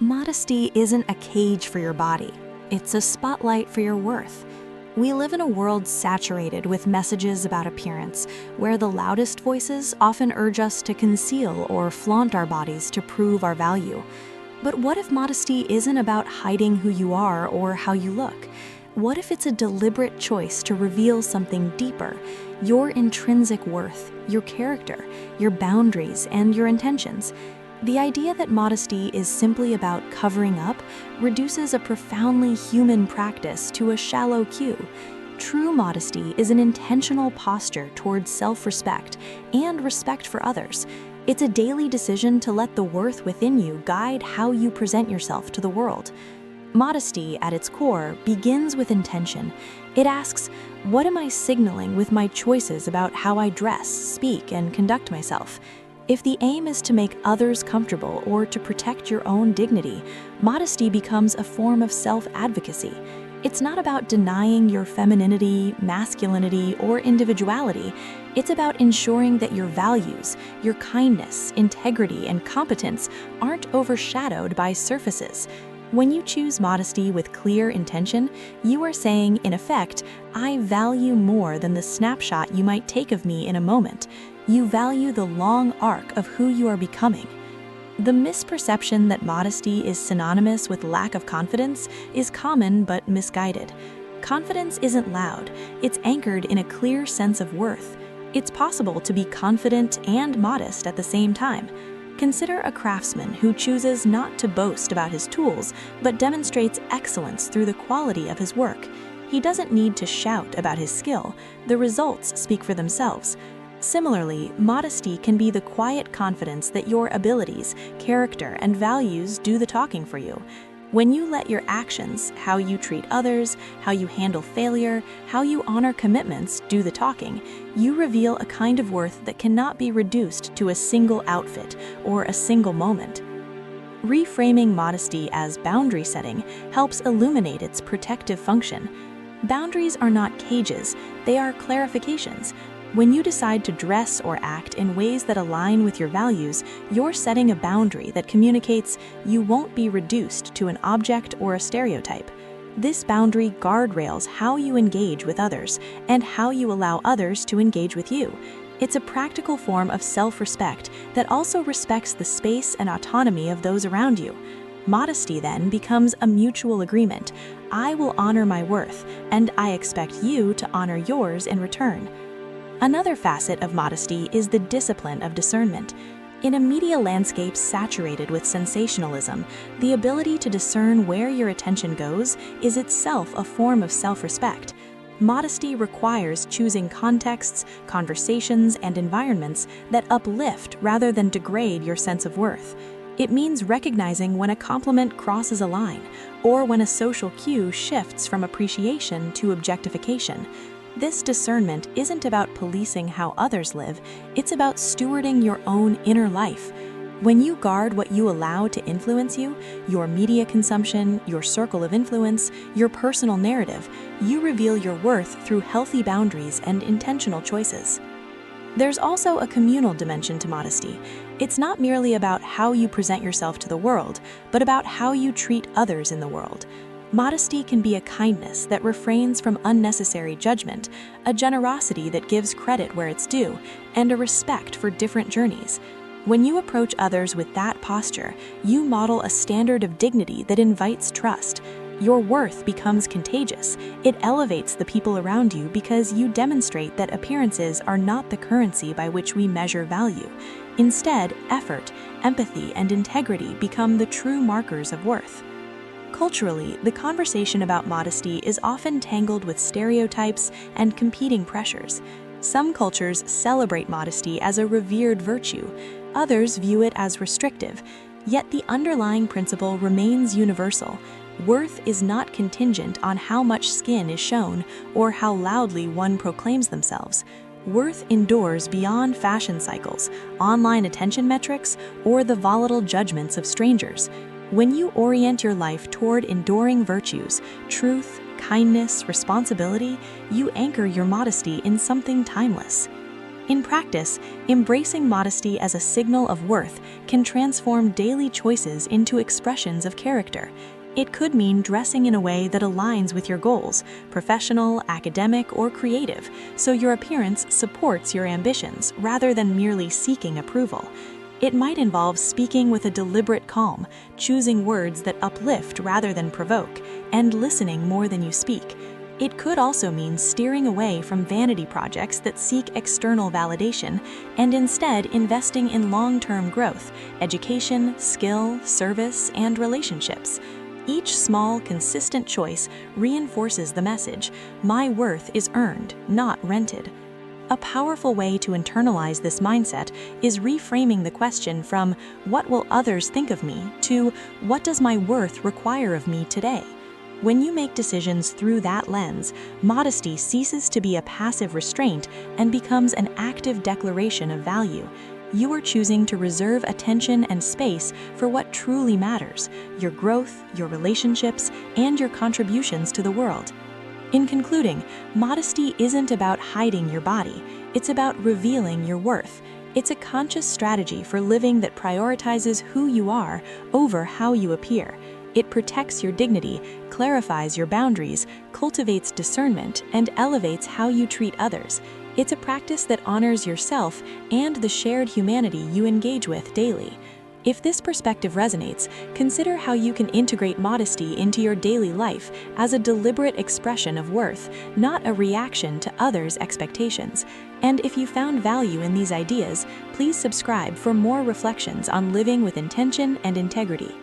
Modesty isn't a cage for your body. It's a spotlight for your worth. We live in a world saturated with messages about appearance, where the loudest voices often urge us to conceal or flaunt our bodies to prove our value. But what if modesty isn't about hiding who you are or how you look? What if it's a deliberate choice to reveal something deeper, your intrinsic worth, your character, your boundaries, and your intentions? The idea that modesty is simply about covering up reduces a profoundly human practice to a shallow cue. True modesty is an intentional posture towards self-respect and respect for others. It's a daily decision to let the worth within you guide how you present yourself to the world. Modesty, at its core, begins with intention. It asks, what am I signaling with my choices about how I dress, speak, and conduct myself? If the aim is to make others comfortable or to protect your own dignity, modesty becomes a form of self-advocacy. It's not about denying your femininity, masculinity, or individuality. It's about ensuring that your values, your kindness, integrity, and competence aren't overshadowed by surfaces. When you choose modesty with clear intention, you are saying, in effect, I value more than the snapshot you might take of me in a moment. You value the long arc of who you are becoming. The misperception that modesty is synonymous with lack of confidence is common but misguided. Confidence isn't loud, it's anchored in a clear sense of worth. It's possible to be confident and modest at the same time. Consider a craftsman who chooses not to boast about his tools, but demonstrates excellence through the quality of his work. He doesn't need to shout about his skill. The results speak for themselves. Similarly, modesty can be the quiet confidence that your abilities, character, and values do the talking for you. When you let your actions, how you treat others, how you handle failure, how you honor commitments, do the talking, you reveal a kind of worth that cannot be reduced to a single outfit or a single moment. Reframing modesty as boundary setting helps illuminate its protective function. Boundaries are not cages, they are clarifications. When you decide to dress or act in ways that align with your values, you're setting a boundary that communicates you won't be reduced to an object or a stereotype. This boundary guardrails how you engage with others and how you allow others to engage with you. It's a practical form of self-respect that also respects the space and autonomy of those around you. Modesty then becomes a mutual agreement. I will honor my worth, and I expect you to honor yours in return. Another facet of modesty is the discipline of discernment. In a media landscape saturated with sensationalism, the ability to discern where your attention goes is itself a form of self-respect. Modesty requires choosing contexts, conversations, and environments that uplift rather than degrade your sense of worth. It means recognizing when a compliment crosses a line, or when a social cue shifts from appreciation to objectification. This discernment isn't about policing how others live, it's about stewarding your own inner life. When you guard what you allow to influence you, your media consumption, your circle of influence, your personal narrative, you reveal your worth through healthy boundaries and intentional choices. There's also a communal dimension to modesty. It's not merely about how you present yourself to the world, but about how you treat others in the world. Modesty can be a kindness that refrains from unnecessary judgment, a generosity that gives credit where it's due, and a respect for different journeys. When you approach others with that posture, you model a standard of dignity that invites trust. Your worth becomes contagious. It elevates the people around you because you demonstrate that appearances are not the currency by which we measure value. Instead, effort, empathy, and integrity become the true markers of worth. Culturally, the conversation about modesty is often tangled with stereotypes and competing pressures. Some cultures celebrate modesty as a revered virtue, others view it as restrictive, yet the underlying principle remains universal. Worth is not contingent on how much skin is shown or how loudly one proclaims themselves. Worth endures beyond fashion cycles, online attention metrics, or the volatile judgments of strangers. When you orient your life toward enduring virtues, truth, kindness, responsibility, you anchor your modesty in something timeless. In practice, embracing modesty as a signal of worth can transform daily choices into expressions of character. It could mean dressing in a way that aligns with your goals, professional, academic, or creative, so your appearance supports your ambitions rather than merely seeking approval. It might involve speaking with a deliberate calm, choosing words that uplift rather than provoke, and listening more than you speak. It could also mean steering away from vanity projects that seek external validation and instead investing in long-term growth, education, skill, service, and relationships. Each small, consistent choice reinforces the message, "My worth is earned, not rented." A powerful way to internalize this mindset is reframing the question from "What will others think of me?" to "What does my worth require of me today?" When you make decisions through that lens, modesty ceases to be a passive restraint and becomes an active declaration of value. You are choosing to reserve attention and space for what truly matters: your growth, your relationships, and your contributions to the world. In concluding, modesty isn't about hiding your body, it's about revealing your worth. It's a conscious strategy for living that prioritizes who you are over how you appear. It protects your dignity, clarifies your boundaries, cultivates discernment, and elevates how you treat others. It's a practice that honors yourself and the shared humanity you engage with daily. If this perspective resonates, consider how you can integrate modesty into your daily life as a deliberate expression of worth, not a reaction to others' expectations. And if you found value in these ideas, please subscribe for more reflections on living with intention and integrity.